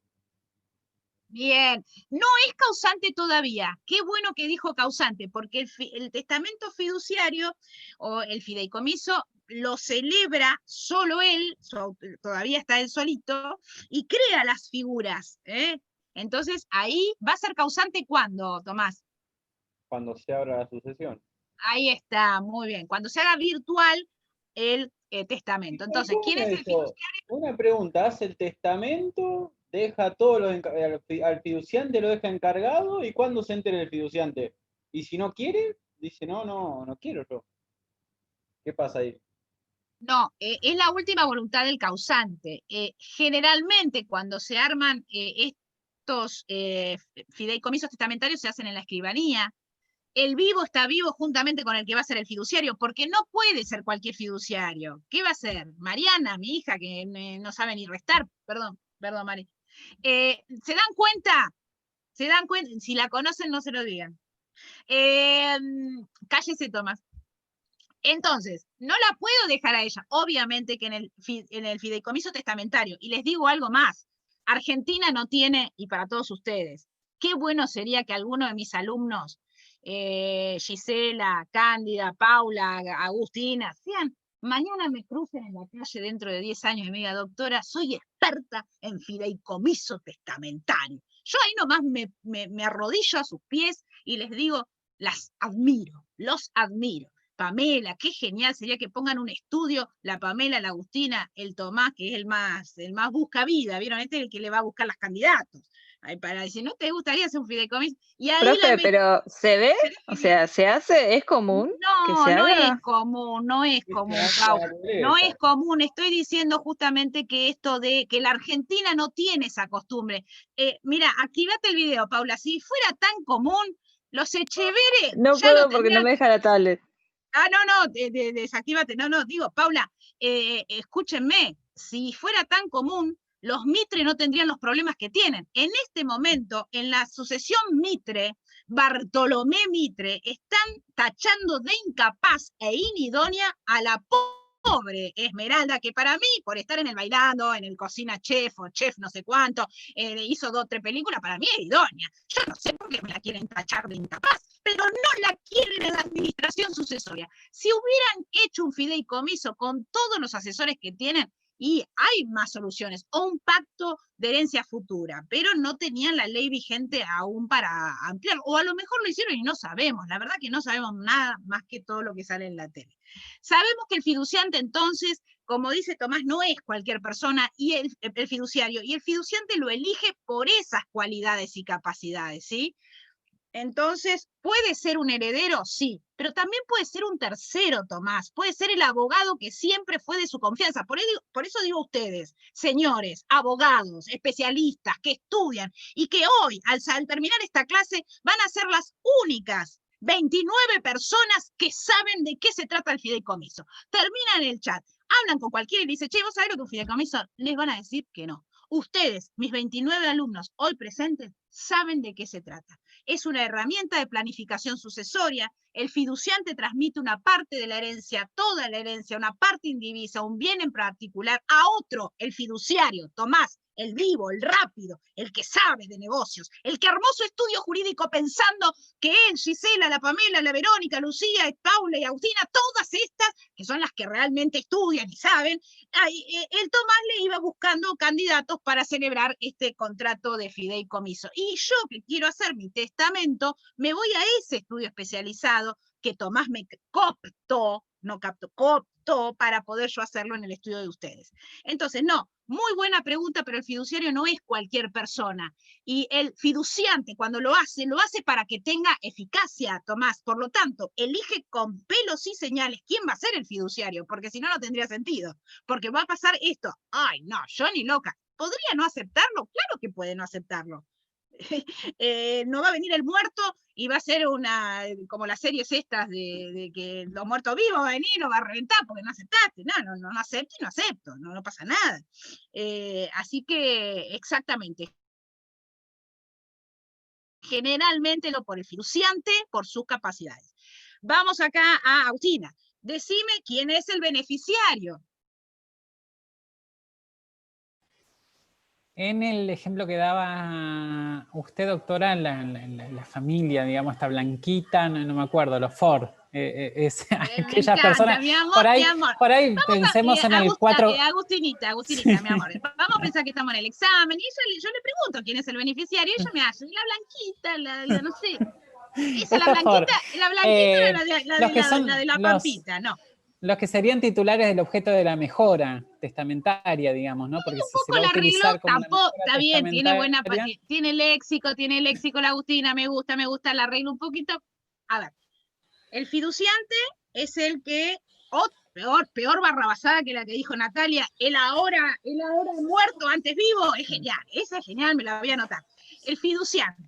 Bien, no es causante todavía. Qué bueno que dijo causante, porque el testamento fiduciario o el fideicomiso lo celebra solo él, todavía está él solito, y crea las figuras. Entonces, ahí va a ser causante ¿cuándo, Tomás? Cuando se abra la sucesión. Ahí está, muy bien. Cuando se haga virtual el testamento. Entonces, ¿quién es el fiduciario? Una pregunta, ¿hace el testamento? ¿Deja todo al fiduciante, lo deja encargado? ¿Y cuándo se entere el fiduciante? Y si no quiere, dice, no quiero yo. ¿Qué pasa ahí? No, es la última voluntad del causante. Generalmente cuando se arman estos fideicomisos testamentarios se hacen en la escribanía. El vivo está vivo juntamente con el que va a ser el fiduciario, porque no puede ser cualquier fiduciario. ¿Qué va a ser? Mariana, mi hija, que no sabe ni restar, perdón, Mari. ¿Se dan cuenta? ¿Se dan cuenta? Si la conocen, no se lo digan. Cállese, Tomás. Entonces, no la puedo dejar a ella. Obviamente que en el fideicomiso testamentario, y les digo algo más, Argentina no tiene, y para todos ustedes, qué bueno sería que alguno de mis alumnos, Gisela, Cándida, Paula, Agustina, mañana me crucen en la calle dentro de 10 años y me diga, doctora, soy experta en fideicomiso testamentario. Yo ahí nomás me arrodillo a sus pies y les digo, las admiro, los admiro. Pamela, qué genial sería que pongan un estudio, la Pamela, la Agustina, el Tomás, que es el más busca vida, ¿vieron? Este es el que le va a buscar las candidatos. Ahí para decir, ¿no te gustaría hacer un fideicomiso? Y ahí profe, pero ¿se ve? O sea, ¿se hace? ¿Es común que se no haga? es común, no es común, Pau. No es común, estoy diciendo justamente que esto de que la Argentina no tiene esa costumbre. Mira, activate el video, Paula, si fuera tan común, los Echeverre No ya puedo lo porque no tendrían. me deja la tablet. No, desactívate. No, digo, Paula, escúchenme, si fuera tan común, los Mitre no tendrían los problemas que tienen. En este momento, en la sucesión Mitre, Bartolomé Mitre, están tachando de incapaz e inidónea a la pobre Esmeralda, que para mí, por estar en el bailando, en el cocina chef o chef no sé cuánto, hizo 2 o 3 películas, para mí es idónea. Yo no sé por qué me la quieren tachar de incapaz, pero no la quieren en la administración sucesoria. Si hubieran hecho un fideicomiso con todos los asesores que tienen, y hay más soluciones, o un pacto de herencia futura, pero no tenían la ley vigente aún para ampliar, o a lo mejor lo hicieron y no sabemos, la verdad que no sabemos nada más que todo lo que sale en la tele. Sabemos que el fiduciante entonces, como dice Tomás, no es cualquier persona, y el fiduciario, y el fiduciante lo elige por esas cualidades y capacidades, ¿sí? Entonces, ¿puede ser un heredero? Sí, pero también puede ser un tercero, Tomás, puede ser el abogado que siempre fue de su confianza. Por eso digo a ustedes, señores, abogados, especialistas, que estudian y que hoy, al terminar esta clase, van a ser las únicas 29 personas que saben de qué se trata el fideicomiso. Terminan el chat, hablan con cualquiera y dicen, che, ¿vos sabés lo que es un fideicomiso? Les van a decir que no. Ustedes, mis 29 alumnos hoy presentes, saben de qué se trata. Es una herramienta de planificación sucesoria. El fiduciante transmite una parte de la herencia, toda la herencia, una parte indivisa, un bien en particular, a otro, el fiduciario, Tomás, el vivo, el rápido, el que sabe de negocios, el que armó su estudio jurídico pensando que él, Gisela, la Pamela, la Verónica, Lucía, Paula y Agustina, todas estas, que son las que realmente estudian y saben, el Tomás le iba buscando candidatos para celebrar este contrato de fideicomiso. Y yo, que quiero hacer mi testamento, me voy a ese estudio especializado que Tomás me cooptó, no captó, cooptó para poder yo hacerlo en el estudio de ustedes. Entonces, no, muy buena pregunta, pero el fiduciario no es cualquier persona. Y el fiduciante, cuando lo hace para que tenga eficacia, Tomás. Por lo tanto, elige con pelos y señales quién va a ser el fiduciario, porque si no, no tendría sentido. Porque va a pasar esto. Ay, no, yo ni loca. ¿Podría no aceptarlo? Claro que puede no aceptarlo. No va a venir el muerto y va a ser como las series estas de que los muertos vivos va a venir y lo va a reventar porque no aceptaste. No acepto y no acepto, no pasa nada. Así que, exactamente. Generalmente lo por el fiduciante, por sus capacidades. Vamos acá a Agustina. Decime quién es el beneficiario. En el ejemplo que daba usted, doctora, la familia, digamos, esta blanquita, no me acuerdo, los Ford, aquellas personas, mi amor, por ahí pensemos en el 4... Agustinita, sí. Mi amor, vamos a pensar que estamos en el examen, y yo le pregunto quién es el beneficiario, y ella me hace, la blanquita, no sé, esa la blanquita de la pampita, no. Los que serían titulares del objeto de la mejora testamentaria, digamos, ¿no? Porque un poco se va a utilizar como tampoco, está bien, tiene léxico la Agustina, me gusta, la arreglo un poquito. A ver, el fiduciante es el que, peor barrabasada que la que dijo Natalia, el ahora muerto, antes vivo, es genial, esa es genial, me la voy a anotar. El fiduciante.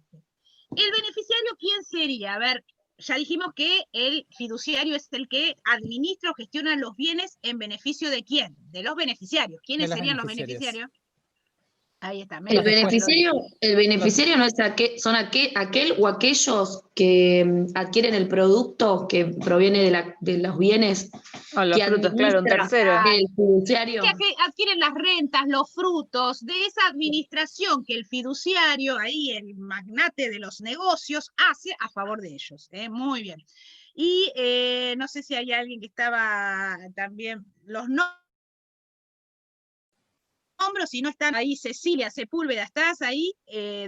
El beneficiario, ¿quién sería? A ver, ya dijimos que el fiduciario es el que administra o gestiona los bienes en beneficio de quién, de los beneficiarios. ¿Quiénes serían los beneficiarios? Ahí está. El beneficiario no es son aquel o aquellos que adquieren el producto que proviene de los bienes los frutos, claro, un tercero. El fiduciario. Que adquieren las rentas, los frutos de esa administración que el fiduciario, ahí el magnate de los negocios, hace a favor de ellos. Muy bien. Y no sé si hay alguien que estaba también, los nombres, si no están ahí, Cecilia Sepúlveda, ¿estás ahí?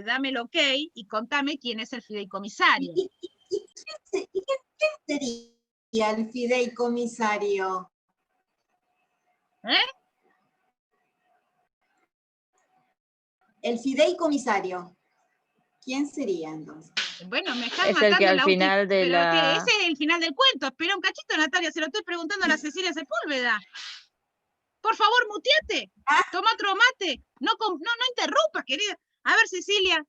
Dame el ok y contame quién es el fideicomisario. ¿Y quién sería el fideicomisario? El fideicomisario. ¿Quién sería entonces? Bueno, me están matando. Es el que al final de la... Ese es el final del cuento. Espera un cachito, Natalia, se lo estoy preguntando a la Cecilia Sepúlveda. Por favor, muteate. Toma otro mate. No interrumpas, querida. A ver, Cecilia.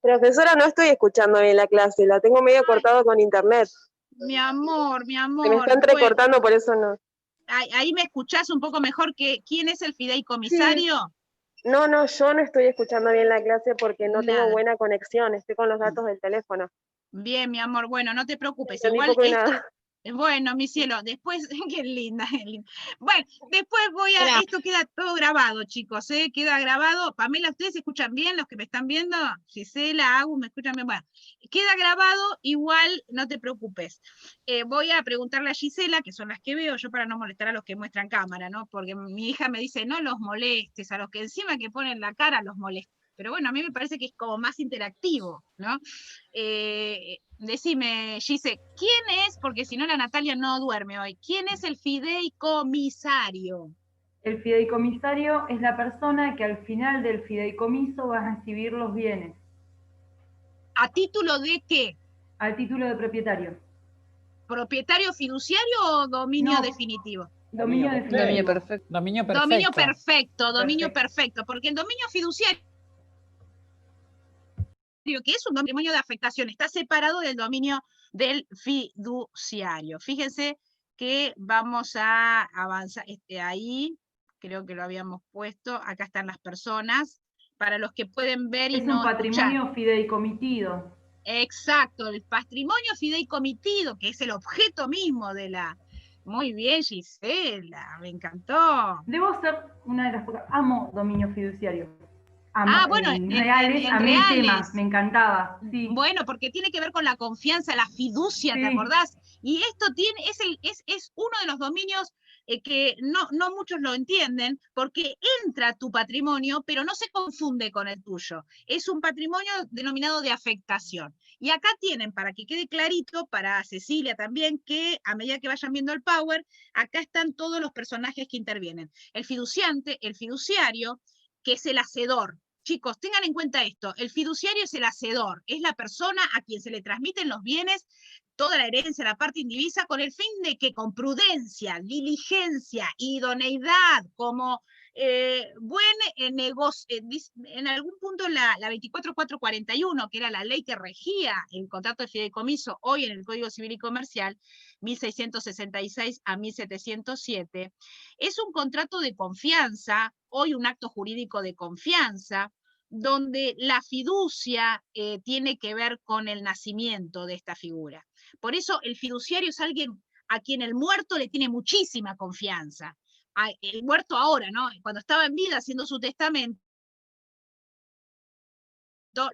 Profesora, no estoy escuchando bien la clase. La tengo medio cortado con internet. Mi amor. Se me está entrecortando, por eso no. Ahí me escuchás un poco mejor que quién es el fideicomisario. Sí. No, yo no estoy escuchando bien la clase porque no tengo buena conexión. Estoy con los datos del teléfono. Bien, mi amor. Bueno, no te preocupes. Igual Bueno, mi cielo, después, qué linda, qué linda. Bueno, después esto queda todo grabado, chicos, queda grabado. Pamela, ¿ustedes escuchan bien los que me están viendo? Gisela, Agus, ¿me escuchan bien? Bueno, queda grabado, igual, no te preocupes. Voy a preguntarle a Gisela, que son las que veo, yo para no molestar a los que muestran cámara, ¿no? Porque mi hija me dice, no los molestes, a los que encima que ponen la cara los molestes. Pero bueno, a mí me parece que es como más interactivo, ¿no? Decime, Gise, ¿quién es? Porque si no la Natalia no duerme hoy. ¿Quién es el fideicomisario? El fideicomisario es la persona que al final del fideicomiso va a recibir los bienes. ¿A título de qué? Al título de propietario. ¿Propietario fiduciario o dominio No. definitivo? Dominio definitivo. Dominio perfecto. Dominio perfecto. Dominio perfecto, porque el dominio fiduciario, que es un dominio de afectación, está separado del dominio del fiduciario. Fíjense que vamos a avanzar, ahí, creo que lo habíamos puesto, acá están las personas, para los que pueden ver y no escuchar. Es un patrimonio fideicomitido. Exacto, el patrimonio fideicomitido, que es el objeto mismo de la... Muy bien, Gisela, me encantó. Debo ser una de las pocas. Amo dominio fiduciario. Bueno, en reales, a mí el tema, me encantaba. Sí. Bueno, porque tiene que ver con la confianza, la fiducia, Sí. ¿te acordás? Y esto es uno de los dominios que no muchos lo entienden, porque entra tu patrimonio, pero no se confunde con el tuyo. Es un patrimonio denominado de afectación. Y acá tienen, para que quede clarito, para Cecilia también, que a medida que vayan viendo el Power, acá están todos los personajes que intervienen. El fiduciante, el fiduciario, que es el hacedor. Chicos, tengan en cuenta esto, el fiduciario es el hacedor, es la persona a quien se le transmiten los bienes, toda la herencia, la parte indivisa, con el fin de que con prudencia, diligencia, idoneidad, como buen negocio, en algún punto la 24441, que era la ley que regía el contrato de fideicomiso, hoy en el Código Civil y Comercial, 1666 a 1707, es un contrato de confianza, hoy un acto jurídico de confianza, donde la fiducia tiene que ver con el nacimiento de esta figura. Por eso el fiduciario es alguien a quien el muerto le tiene muchísima confianza. El muerto ahora, ¿no? Cuando estaba en vida haciendo su testamento,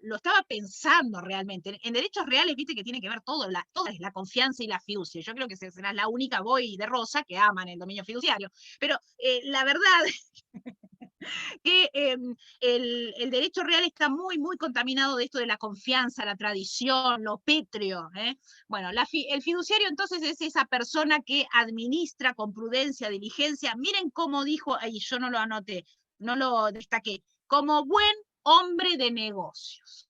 lo estaba pensando realmente. En derechos reales, viste que tiene que ver todo, toda es la confianza y la fiducia. Yo creo que serás la única Boy de Rosa que aman el dominio fiduciario. Pero la verdad que el derecho real está muy, muy contaminado de esto de la confianza, la tradición, lo pétreo. Bueno, el fiduciario entonces es esa persona que administra con prudencia, diligencia. Miren cómo dijo, ahí yo no lo anoté, no lo destaqué, como buen hombre de negocios.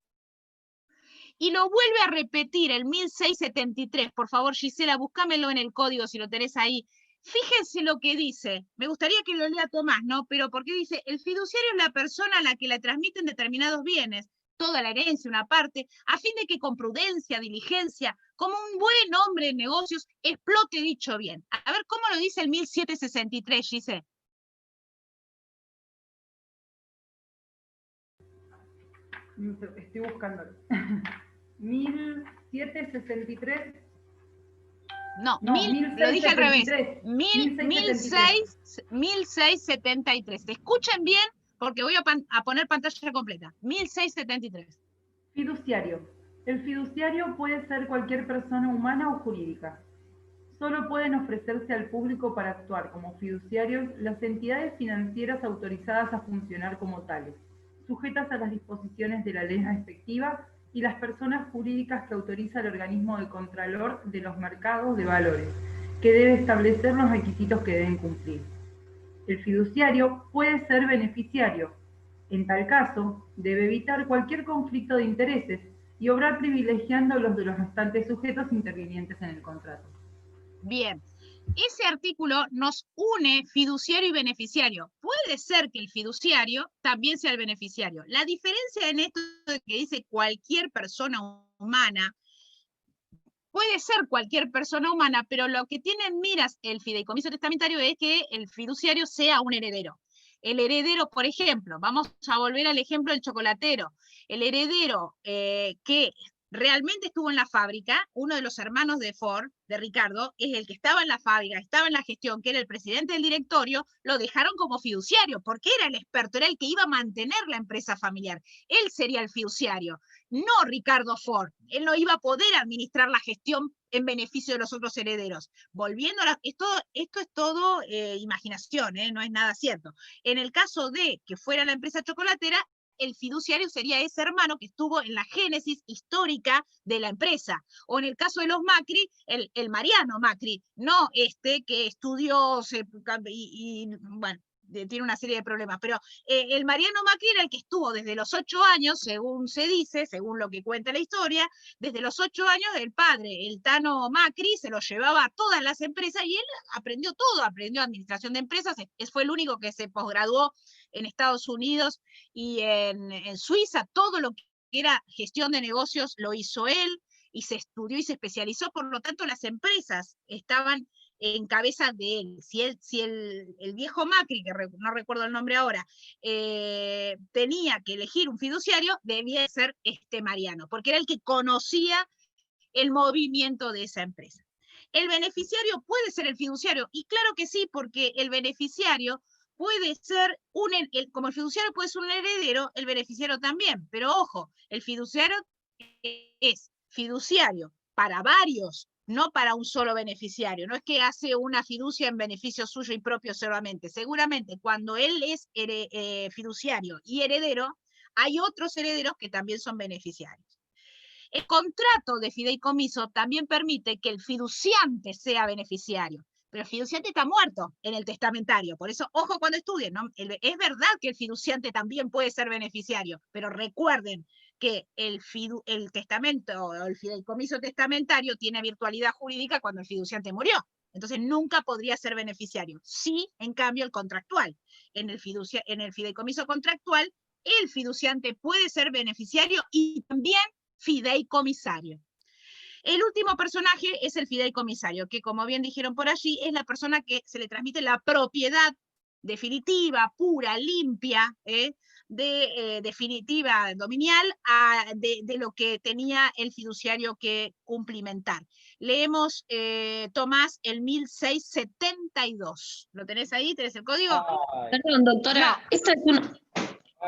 Y lo vuelve a repetir el 1673. Por favor, Gisela, búscamelo en el código si lo tenés ahí. Fíjense lo que dice, me gustaría que lo lea Tomás, ¿no? Pero porque dice, el fiduciario es la persona a la que le transmiten determinados bienes, toda la herencia, una parte, a fin de que con prudencia, diligencia, como un buen hombre de negocios, explote dicho bien. A ver, ¿cómo lo dice el 1763, Gisela? Estoy buscándolo. 1763. No, lo dije al revés. 1673. Escuchen bien, porque voy a poner pantalla completa. 1673. Fiduciario. El fiduciario puede ser cualquier persona humana o jurídica. Solo pueden ofrecerse al público para actuar como fiduciarios las entidades financieras autorizadas a funcionar como tales, sujetas a las disposiciones de la ley respectiva, y las personas jurídicas que autoriza el organismo del Contralor de los Mercados de Valores, que debe establecer los requisitos que deben cumplir. El fiduciario puede ser beneficiario. En tal caso, debe evitar cualquier conflicto de intereses y obrar privilegiando los de los restantes sujetos intervinientes en el contrato. Bien. Ese artículo nos une fiduciario y beneficiario. Puede ser que el fiduciario también sea el beneficiario. La diferencia en esto de que dice cualquier persona humana, puede ser cualquier persona humana, pero lo que tiene en miras el fideicomiso testamentario es que el fiduciario sea un heredero. El heredero, por ejemplo, vamos a volver al ejemplo del chocolatero. El heredero que realmente estuvo en la fábrica, uno de los hermanos de Ford, de Ricardo, es el que estaba en la fábrica, estaba en la gestión, que era el presidente del directorio, lo dejaron como fiduciario, porque era el experto, era el que iba a mantener la empresa familiar. Él sería el fiduciario, no Ricardo Ford. Él no iba a poder administrar la gestión en beneficio de los otros herederos. Volviendo a esto es todo imaginación, no es nada cierto. En el caso de que fuera la empresa chocolatera, el fiduciario sería ese hermano que estuvo en la génesis histórica de la empresa. O en el caso de los Macri, el Mariano Macri, no este que estudió bueno, tiene una serie de problemas, pero el Mariano Macri era el que estuvo desde los 8 años, según se dice, según lo que cuenta la historia, desde los 8 años el padre, el Tano Macri, se lo llevaba a todas las empresas y él aprendió todo, aprendió administración de empresas, fue el único que se posgraduó en Estados Unidos y en Suiza, todo lo que era gestión de negocios lo hizo él, y se estudió y se especializó, por lo tanto las empresas estaban en cabeza de él. Si el viejo Macri, que no recuerdo el nombre ahora, tenía que elegir un fiduciario, debía ser este Mariano, porque era el que conocía el movimiento de esa empresa. ¿El beneficiario puede ser el fiduciario? Y claro que sí, porque el beneficiario puede ser como el fiduciario puede ser un heredero, el beneficiario también. Pero ojo, el fiduciario es fiduciario para varios, no para un solo beneficiario. No es que hace una fiducia en beneficio suyo y propio solamente. Seguramente cuando él es fiduciario y heredero, hay otros herederos que también son beneficiarios. El contrato de fideicomiso también permite que el fiduciante sea beneficiario, pero el fiduciante está muerto en el testamentario. Por eso, ojo cuando estudien, ¿no? Es verdad que el fiduciante también puede ser beneficiario, pero recuerden que el testamento o el fideicomiso testamentario tiene virtualidad jurídica cuando el fiduciante murió. Entonces nunca podría ser beneficiario. Sí, en cambio, el contractual. En el fideicomiso contractual, el fiduciante puede ser beneficiario y también fideicomisario. El último personaje es el fideicomisario, que como bien dijeron por allí, es la persona que se le transmite la propiedad definitiva, pura, limpia, definitiva, dominial, de lo que tenía el fiduciario que cumplimentar. Leemos, Tomás, el 1672. ¿Lo tenés ahí? ¿Tenés el código? Perdón, doctora, No. esta es una...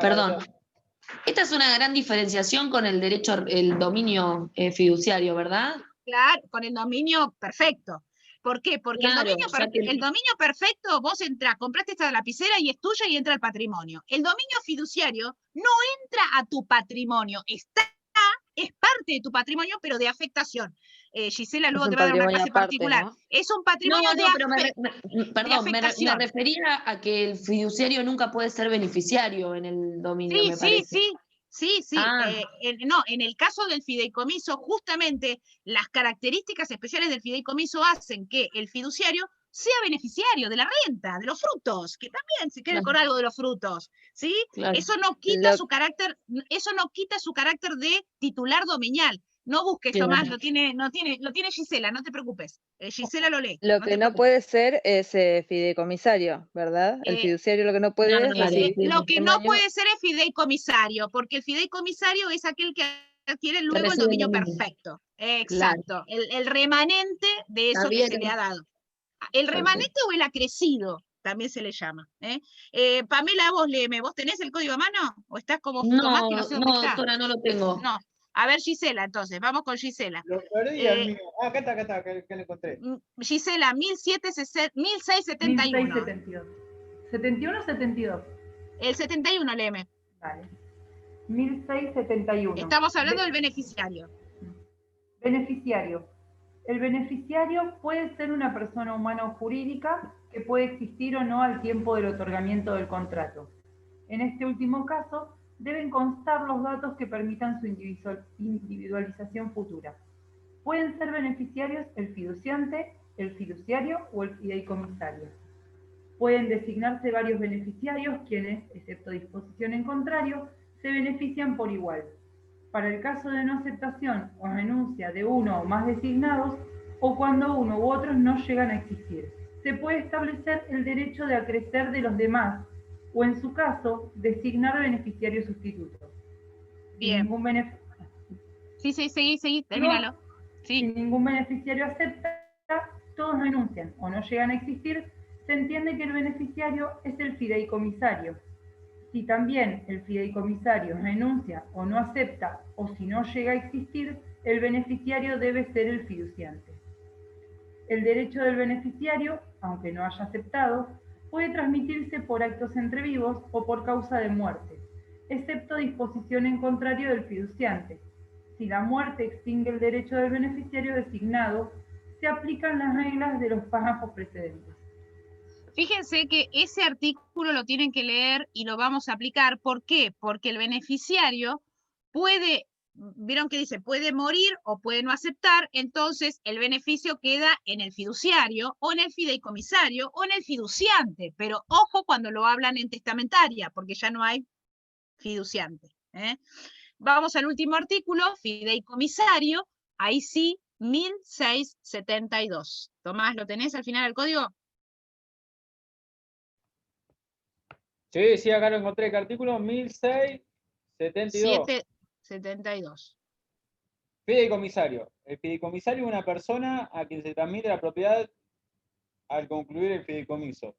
Perdón. Esta es una gran diferenciación con el derecho, el dominio fiduciario, ¿verdad? Claro, con el dominio perfecto. ¿Por qué? Porque claro, el dominio perfecto, vos entras, compraste esta lapicera y es tuya y entra al patrimonio. El dominio fiduciario no entra a tu patrimonio, es parte de tu patrimonio, pero de afectación. Gisela luego te va a dar una clase particular. ¿No? Es un patrimonio perdón, me refería a que el fiduciario nunca puede ser beneficiario en el dominio, me parece. Sí. No, en el caso del fideicomiso, justamente las características especiales del fideicomiso hacen que el fiduciario sea beneficiario de la renta, de los frutos, que también se quede con algo de los frutos, ¿sí? Claro. Eso no quita su carácter de titular dominial. No busques, Tomás, lo tiene Gisela, no te preocupes. Gisela lo lee. Lo que no puede ser es fideicomisario, ¿verdad? El fiduciario lo que no puede es lo que no puede ser es fideicomisario, porque el fideicomisario es aquel que adquiere luego el dominio perfecto. Exacto. Claro. El remanente de eso que se le ha dado. El remanente o el acrecido, también se le llama. Pamela, vos léeme, ¿vos tenés el código a mano? ¿O estás como Tomás que no sé dónde está? No, doctora, no lo tengo. No. A ver, Gisela, entonces, vamos con Gisela. Lo perdí al mío. Acá está, que lo encontré. Gisela, 1671. 1672. ¿71 o 72? El 71, léeme. Vale. 1671. Estamos hablando del beneficiario. Beneficiario. El beneficiario puede ser una persona humana o jurídica que puede existir o no al tiempo del otorgamiento del contrato. En este último caso, deben constar los datos que permitan su individualización futura. Pueden ser beneficiarios el fiduciante, el fiduciario o el fideicomisario. Pueden designarse varios beneficiarios quienes, excepto disposición en contrario, se benefician por igual. Para el caso de no aceptación o renuncia de uno o más designados, o cuando uno u otros no llegan a existir, se puede establecer el derecho de acrecer de los demás, o en su caso, designar beneficiarios sustitutos. Bien. Sí, seguí, Luego, termínalo. si Sí. ningún beneficiario acepta, todos renuncian o no llegan a existir, se entiende que el beneficiario es el fideicomisario. Si también el fideicomisario renuncia o no acepta, o si no llega a existir, el beneficiario debe ser el fiduciante. El derecho del beneficiario, aunque no haya aceptado, puede transmitirse por actos entre vivos o por causa de muerte, excepto disposición en contrario del fiduciante. Si la muerte extingue el derecho del beneficiario designado, se aplican las reglas de los párrafos precedentes. Fíjense que ese artículo lo tienen que leer y lo vamos a aplicar. ¿Por qué? Porque el beneficiario puede, vieron que dice, puede morir o puede no aceptar, entonces el beneficio queda en el fiduciario o en el fideicomisario o en el fiduciante. Pero ojo cuando lo hablan en testamentaria, porque ya no hay fiduciante. Vamos al último artículo, fideicomisario, ahí sí, 1672. Tomás, ¿lo tenés al final del código? Sí, acá lo encontré. ¿Qué artículo? 1672. 772. Fideicomisario. El fideicomisario es una persona a quien se transmite la propiedad al concluir el fideicomiso.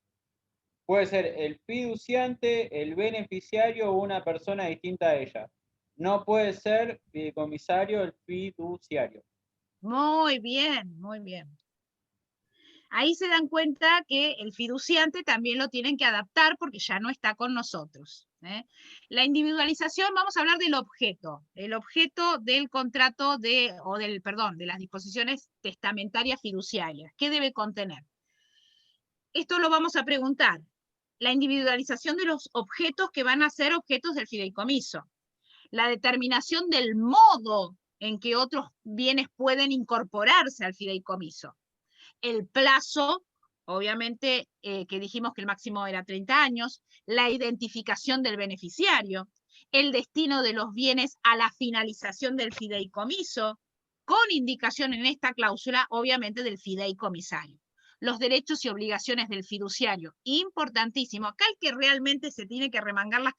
Puede ser el fiduciante, el beneficiario o una persona distinta a ella. No puede ser fideicomisario el fiduciario. Muy bien, muy bien. Ahí se dan cuenta que el fiduciante también lo tienen que adaptar porque ya no está con nosotros. La individualización, vamos a hablar del objeto. El objeto del contrato de las disposiciones testamentarias fiduciarias. ¿Qué debe contener? Esto lo vamos a preguntar. La individualización de los objetos que van a ser objetos del fideicomiso. La determinación del modo en que otros bienes pueden incorporarse al fideicomiso. El plazo, obviamente, que dijimos que el máximo era 30 años, la identificación del beneficiario, el destino de los bienes a la finalización del fideicomiso, con indicación en esta cláusula, obviamente, del fideicomisario. Los derechos y obligaciones del fiduciario, importantísimo. Acá el que realmente se tiene que remangar las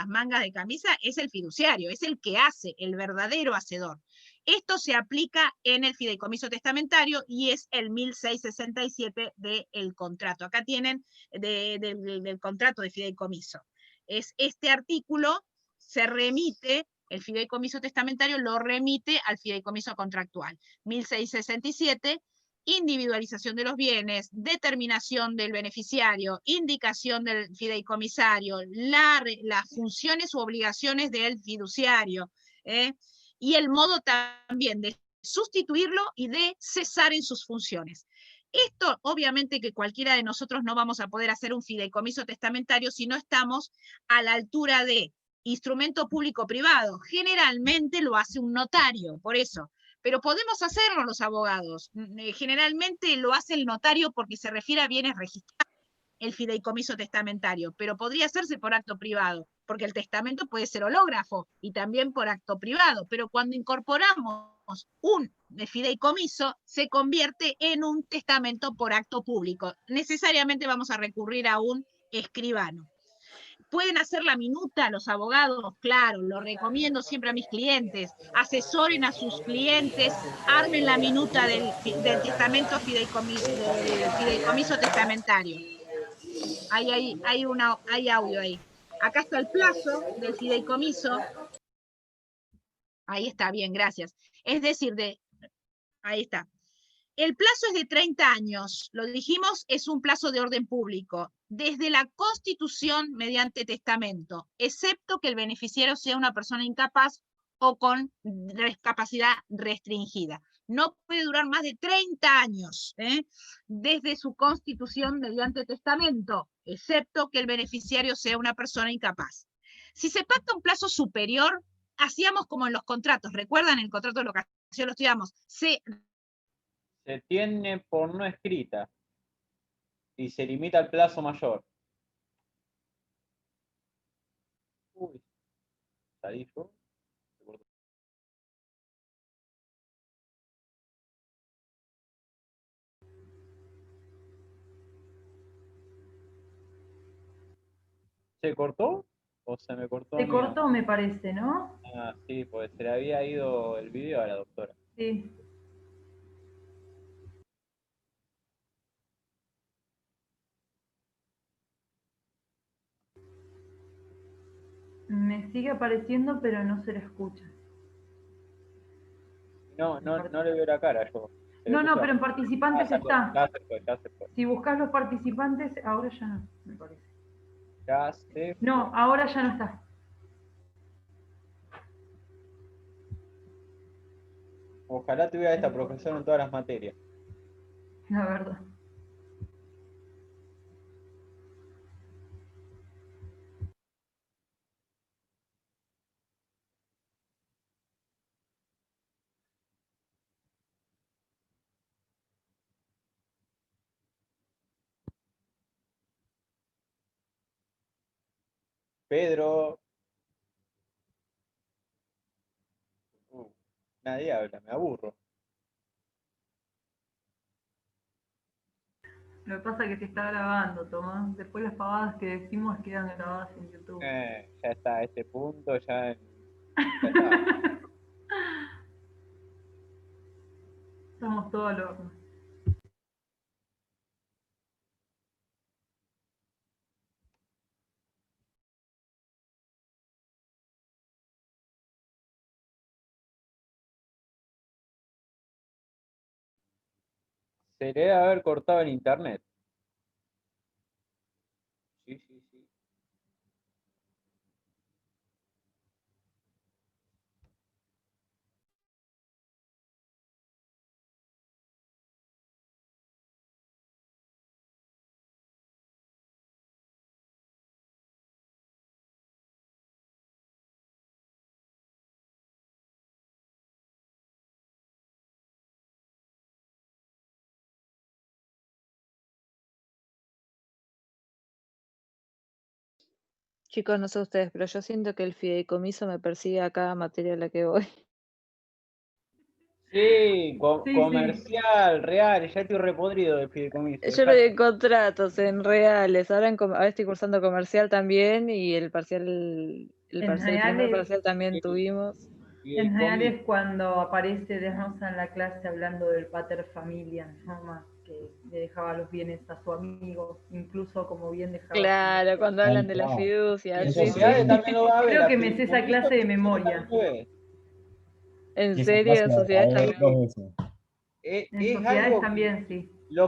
mangas de camisa es el fiduciario, es el que hace, el verdadero hacedor. Esto se aplica en el fideicomiso testamentario y es el 1667 del contrato. Acá tienen del contrato de fideicomiso. Es este artículo se remite, el fideicomiso testamentario lo remite al fideicomiso contractual. 1667, individualización de los bienes, determinación del beneficiario, indicación del fideicomisario, las funciones u obligaciones del fiduciario, y el modo también de sustituirlo y de cesar en sus funciones. Esto, obviamente que cualquiera de nosotros no vamos a poder hacer un fideicomiso testamentario si no estamos a la altura de instrumento público-privado. Generalmente lo hace un notario, por eso. Pero podemos hacerlo los abogados. Generalmente lo hace el notario porque se refiere a bienes registrados, el fideicomiso testamentario, pero podría hacerse por acto privado, porque el testamento puede ser hológrafo y también por acto privado, pero cuando incorporamos un fideicomiso, se convierte en un testamento por acto público. Necesariamente vamos a recurrir a un escribano. ¿Pueden hacer la minuta los abogados? Claro, lo recomiendo siempre a mis clientes. Asesoren a sus clientes, armen la minuta del testamento del fideicomiso testamentario. Hay audio ahí. Acá está el plazo del fideicomiso. Ahí está, bien, gracias. Es decir, ahí está. El plazo es de 30 años, lo dijimos, es un plazo de orden público, desde la constitución mediante testamento, excepto que el beneficiario sea una persona incapaz o con discapacidad restringida. No puede durar más de 30 años, desde su constitución mediante testamento, excepto que el beneficiario sea una persona incapaz. Si se pacta un plazo superior, hacíamos como en los contratos, ¿recuerdan el contrato de locación? Lo estudiamos, se tiene por no escrita y se limita al plazo mayor. Uy, ¿está dijo? ¿Se cortó? ¿O se me cortó? Se a mí? cortó, me parece, ¿no? Ah, sí, pues se le había ido el video a la doctora. Sí. Me sigue apareciendo, pero no se la escucha. No le veo la cara yo. Se le No, escucha. pero en participantes ya se fue, está. ya se fue. Si buscas los participantes, ahora ya no, me parece. Ya se fue. No, ahora ya no está. Ojalá tuviera esta profesión en todas las materias. La verdad. Pedro. Nadie habla, me aburro. Lo que pasa es que se está grabando, Tomás. Después las pavadas que decimos quedan grabadas en YouTube. Ya está a este punto, ya está. Estamos todos al horno. Se le debe haber cortado el internet. Sí. Chicos, no sé ustedes, pero yo siento que el fideicomiso me persigue a cada materia a la que voy. Sí, Sí, comercial, real, ya estoy repodrido de fideicomiso. Yo lo de contratos en reales, ahora estoy cursando comercial también y el En primer reales, parcial también tuvimos. en reales cuando aparece de Rosa en la clase hablando del pater familia, no más, que le dejaba los bienes a su amigo, incluso como bien dejaba. Claro, cuando hablan de la fiducia, En sí, sociedades sí. también lo va a ver. Creo que me sé esa clase de memoria. ¿En Esa serio? clase ¿En la sociedades acabé también? 2 veces. En Es sociedades algo también, sí. los